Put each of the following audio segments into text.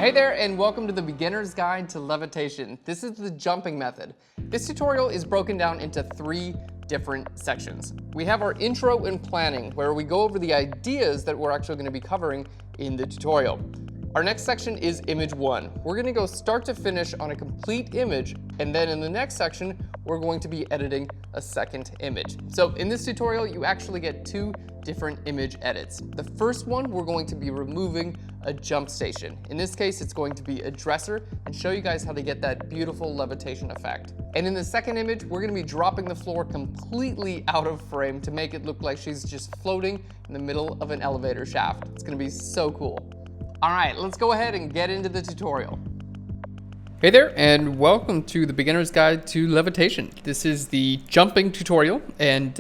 Hey there, and welcome to the Beginner's Guide to Levitation. This is the jumping method. This tutorial is broken down into 3 different sections. We have our intro and planning, where we go over the ideas that we're actually going to be covering in the tutorial. Our next section is image 1. We're going to go start to finish on a complete image, and then in the next section, we're going to be editing a second image. So in this tutorial, you actually get 2 different image edits. The first one, we're going to be removing a jump station. In this case, it's going to be a dresser and show you guys how to get that beautiful levitation effect. And in the second image, we're gonna be dropping the floor completely out of frame to make it look like she's just floating in the middle of an elevator shaft. It's gonna be so cool. All right, let's go ahead and get into the tutorial. Hey there, and welcome to the Beginner's Guide to Levitation. This is the jumping tutorial, and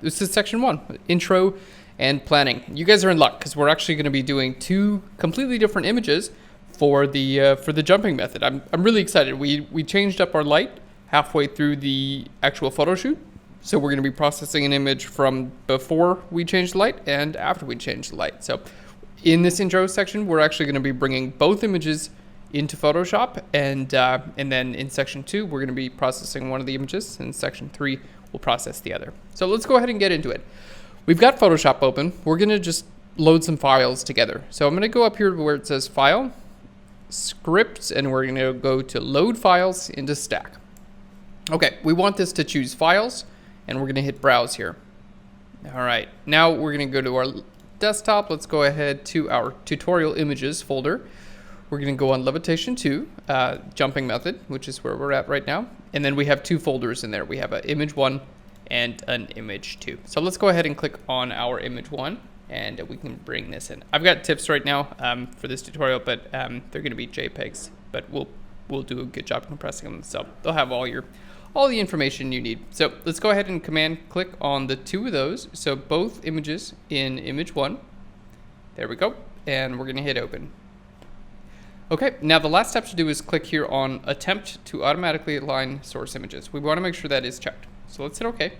this is section 1, intro and planning. You guys are in luck because we're actually going to be doing 2 completely different images for the jumping method. I'm really excited. We changed up our light halfway through the actual photo shoot, so we're going to be processing an image from before we changed the light and after we changed the light. So in this intro section, we're actually going to be bringing both images into Photoshop, and then in section 2, we're going to be processing one of the images, and section 3 we'll process the other. So let's go ahead and get into it. We've got Photoshop open. We're going to just load some files together. So I'm going to go up here where it says File, Scripts, and we're going to go to Load Files into Stack. Okay, we want this to choose Files, and we're going to hit Browse here. All right, now we're going to go to our desktop. Let's go ahead to our Tutorial Images folder. We're going to go on Levitation 2, Jumping Method, which is where we're at right now. And then we have 2 folders in there. We have an Image 1 and an Image 2. So let's go ahead and click on our Image 1, and we can bring this in. I've got tips right now for this tutorial, but they're going to be JPEGs, but we'll do a good job compressing them. So they'll have all the information you need. So let's go ahead and command click on the 2 of those. So both images in Image 1. There we go. And we're going to hit open. Okay, now the last step to do is click here on Attempt to automatically align source images. We want to make sure that is checked. So let's hit OK.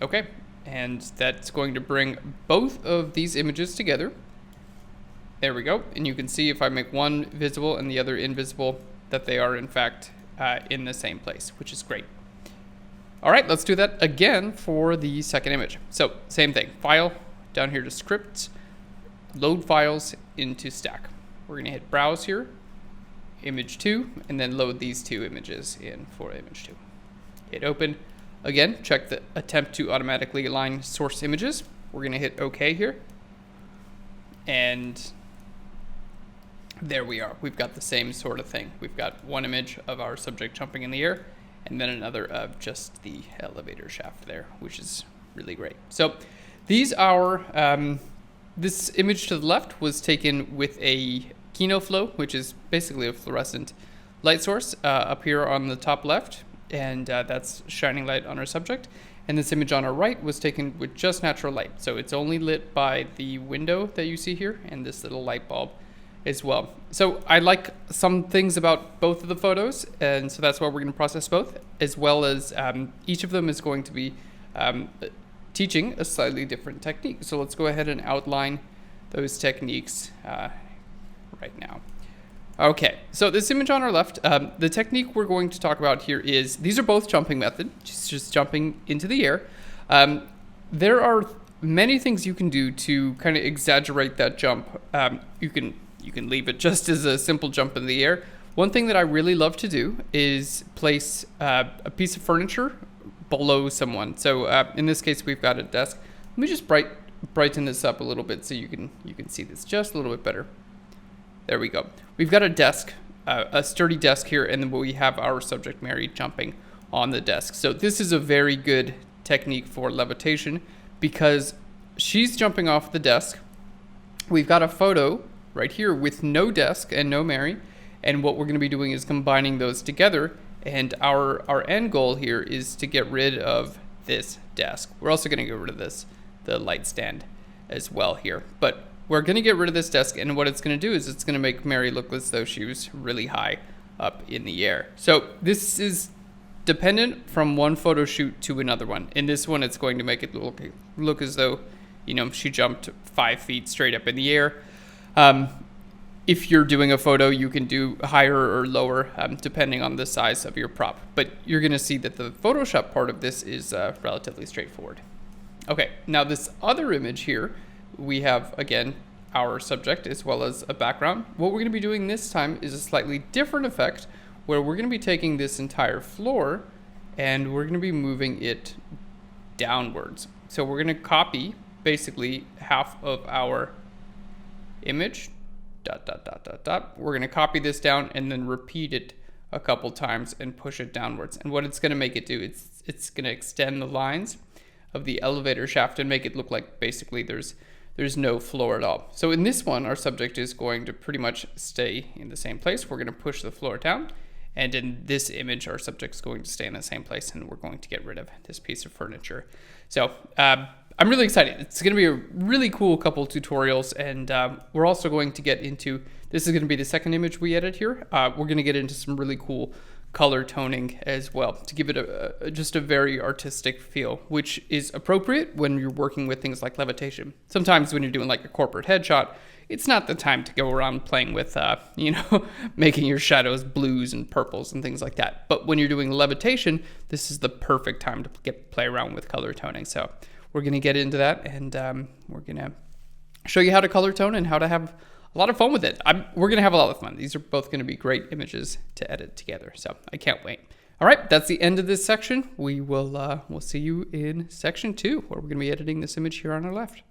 Okay, and that's going to bring both of these images together. There we go. And you can see if I make one visible and the other invisible, that they are in fact in the same place, which is great. All right, let's do that again for the second image. So same thing, File, down here to Scripts, Load Files into Stack. We're going to hit Browse here, Image 2, and then load these 2 images in for Image 2. Hit Open. Again, check the Attempt to automatically align source images. We're going to hit OK here. And there we are. We've got the same sort of thing. We've got one image of our subject jumping in the air, and then another of just the elevator shaft there, which is really great. So these are, this image to the left was taken with a Kino Flow, which is basically a fluorescent light source up here on the top left, and that's shining light on our subject. And this image on our right was taken with just natural light. So it's only lit by the window that you see here and this little light bulb as well. So I like some things about both of the photos, and so that's why we're going to process both, as well as each of them is going to be teaching a slightly different technique. So let's go ahead and outline those techniques right now. Okay, so this image on our left, the technique we're going to talk about here is, these are both jumping method, just jumping into the air. There are many things you can do to kind of exaggerate that jump. You can leave it just as a simple jump in the air. One thing that I really love to do is place a piece of furniture below someone. So in this case, we've got a desk. Let me just brighten this up a little bit so you can see this just a little bit better. There we go. We've got a desk, a sturdy desk here, and then we have our subject Mary jumping on the desk. So this is a very good technique for levitation because she's jumping off the desk. We've got a photo right here with no desk and no Mary, and what we're going to be doing is combining those together, and our end goal here is to get rid of this desk. We're also going to get rid of the light stand as well here, but we're going to get rid of this desk, and what it's going to do is it's going to make Mary look as though she was really high up in the air. So this is dependent from one photo shoot to another one. In this one, it's going to make it look as though, you know, she jumped 5 feet straight up in the air. If you're doing a photo, you can do higher or lower depending on the size of your prop. But you're going to see that the Photoshop part of this is relatively straightforward. Okay, now this other image here, we have, again, our subject as well as a background. What we're going to be doing this time is a slightly different effect where we're going to be taking this entire floor and we're going to be moving it downwards. So we're going to copy basically half of our image, ... We're going to copy this down and then repeat it a couple times and push it downwards. And what it's going to make it do, it's going to extend the lines of the elevator shaft and make it look like basically there's no floor at all. So in this one, our subject is going to pretty much stay in the same place. We're going to push the floor down. And in this image, our subject's going to stay in the same place, and we're going to get rid of this piece of furniture. So I'm really excited. It's going to be a really cool couple tutorials, and we're also going to get into, this is going to be the second image we edit here. We're going to get into some really cool color toning as well to give it just a very artistic feel, which is appropriate when you're working with things like Levitation. Sometimes when you're doing like a corporate headshot, it's not the time to go around playing with, making your shadows blues and purples and things like that. But when you're doing Levitation, this is the perfect time to play around with color toning. So we're going to get into that, and we're going to show you how to color tone and how to have a lot of fun with it. We're going to have a lot of fun. These are both going to be great images to edit together. So I can't wait. All right, that's the end of this section. We'll see you in section 2, where we're going to be editing this image here on our left.